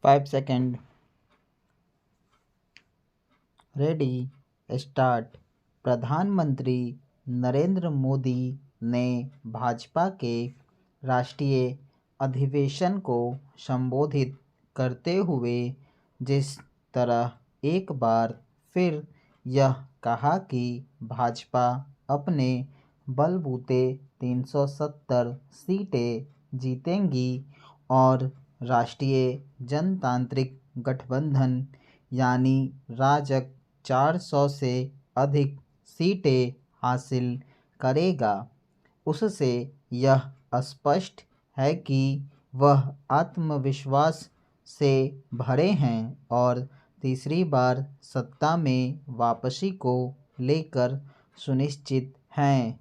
5 second. Ready, start. प्रधानमंत्री नरेंद्र मोदी ने भाजपा के राष्ट्रीय अधिवेशन को संबोधित करते हुए जिस तरह एक बार फिर यह कहा कि भाजपा अपने बलबूते 370 सीटें जीतेंगी और राष्ट्रीय जनतांत्रिक गठबंधन यानी राजग 400 से अधिक सीटें हासिल करेगा, उससे यह स्पष्ट है कि वह आत्मविश्वास से भरे हैं और तीसरी बार सत्ता में वापसी को लेकर सुनिश्चित हैं।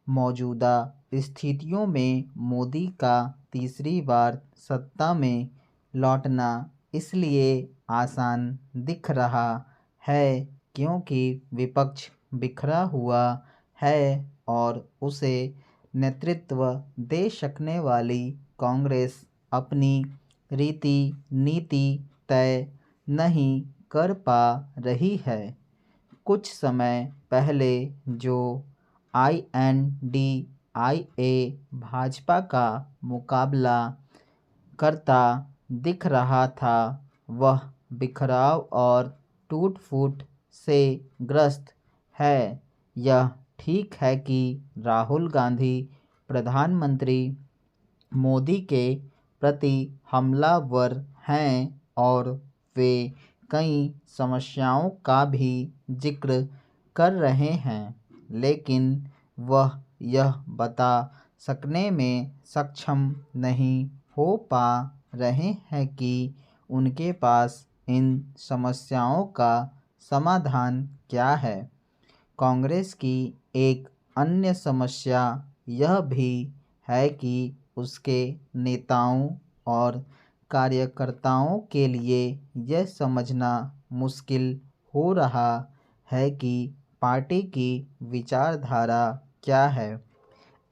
मौजूदा स्थितियों में मोदी का तीसरी बार सत्ता में लौटना इसलिए आसान दिख रहा है क्योंकि विपक्ष बिखरा हुआ है और उसे नेतृत्व दे सकने वाली कांग्रेस अपनी नीति तय नहीं कर पा रही है। कुछ समय पहले जो INDIA भाजपा का मुकाबला करता दिख रहा था, वह बिखराव और टूट-फूट से ग्रस्त है। यह ठीक है कि राहुल गांधी प्रधानमंत्री मोदी के प्रति हमलावर हैं और वे कई समस्याओं का भी जिक्र कर रहे हैं, लेकिन वह यह बता सकने में सक्षम नहीं हो पा रहे हैं कि उनके पास इन समस्याओं का समाधान क्या है। कांग्रेस की एक अन्य समस्या यह भी है कि उसके नेताओं और कार्यकर्ताओं के लिए यह समझना मुश्किल हो रहा है कि पार्टी की विचारधारा क्या है।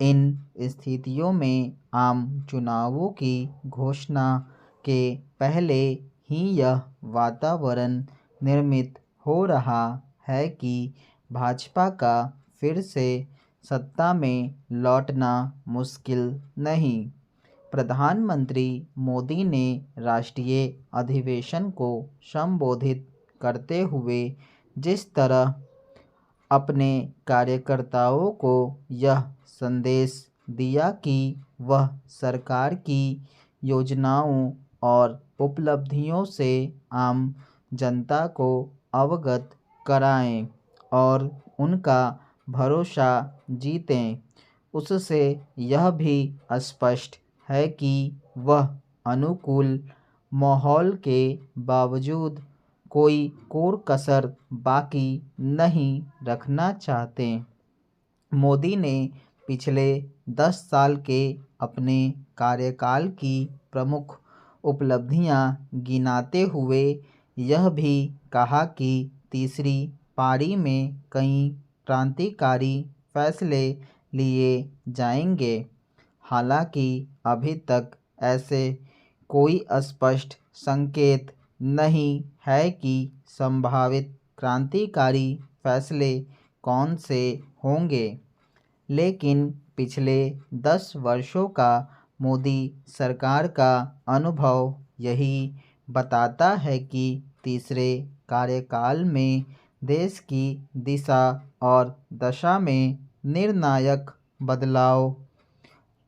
इन स्थितियों में आम चुनावों की घोषणा के पहले ही यह वातावरण निर्मित हो रहा है कि भाजपा का फिर से सत्ता में लौटना मुश्किल नहीं। प्रधानमंत्री मोदी ने राष्ट्रीय अधिवेशन को संबोधित करते हुए जिस तरह अपने कार्यकर्ताओं को यह संदेश दिया कि वह सरकार की योजनाओं और उपलब्धियों से आम जनता को अवगत कराएं और उनका भरोसा जीतें, उससे यह भी स्पष्ट है कि वह अनुकूल माहौल के बावजूद कोई कोर-कसर बाकी नहीं रखना चाहते। मोदी ने पिछले 10 साल के अपने कार्यकाल की प्रमुख उपलब्धियां गिनाते हुए यह भी कहा कि तीसरी पारी में कई क्रांतिकारी फैसले लिए जाएंगे। हालांकि अभी तक ऐसे कोई स्पष्ट संकेत नहीं है कि संभावित क्रांतिकारी फैसले कौन से होंगे, लेकिन पिछले 10 वर्षों का मोदी सरकार का अनुभव यही बताता है कि तीसरे कार्यकाल में देश की दिशा और दशा में निर्णायक बदलाव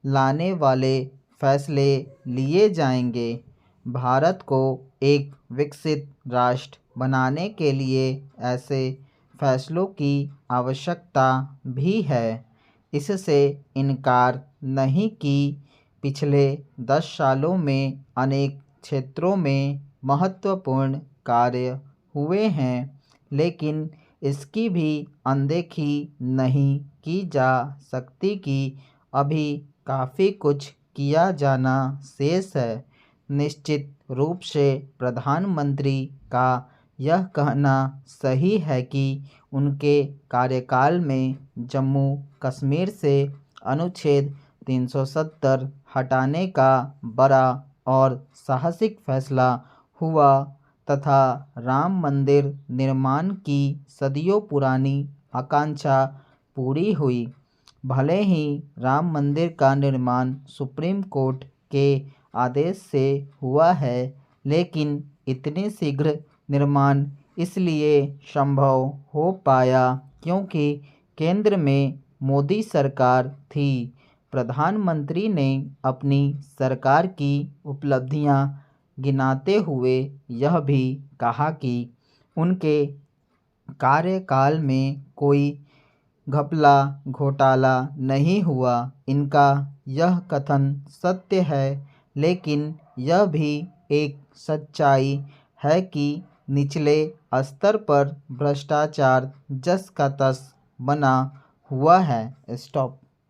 लाने वाले फैसले लिए जाएंगे। भारत को एक विकसित राष्ट्र बनाने के लिए ऐसे फैसलों की आवश्यकता भी है। इससे इनकार नहीं कि पिछले 10 सालों में अनेक क्षेत्रों में महत्वपूर्ण कार्य हुए हैं, लेकिन इसकी भी अनदेखी नहीं की जा सकती कि अभी काफ़ी कुछ किया जाना शेष है। निश्चित रूप से प्रधानमंत्री का यह कहना सही है कि उनके कार्यकाल में जम्मू कश्मीर से अनुच्छेद 370 हटाने का बड़ा और साहसिक फैसला हुआ तथा राम मंदिर निर्माण की सदियों पुरानी आकांक्षा पूरी हुई। भले ही राम मंदिर का निर्माण सुप्रीम कोर्ट के आदेश से हुआ है, लेकिन इतने शीघ्र निर्माण इसलिए संभव हो पाया क्योंकि केंद्र में मोदी सरकार थी। प्रधानमंत्री ने अपनी सरकार की उपलब्धियां गिनाते हुए यह भी कहा कि उनके कार्यकाल में कोई घपला घोटाला नहीं हुआ। इनका यह कथन सत्य है, लेकिन यह भी एक सच्चाई है कि निचले स्तर पर भ्रष्टाचार जस का तस बना हुआ है। स्टॉप।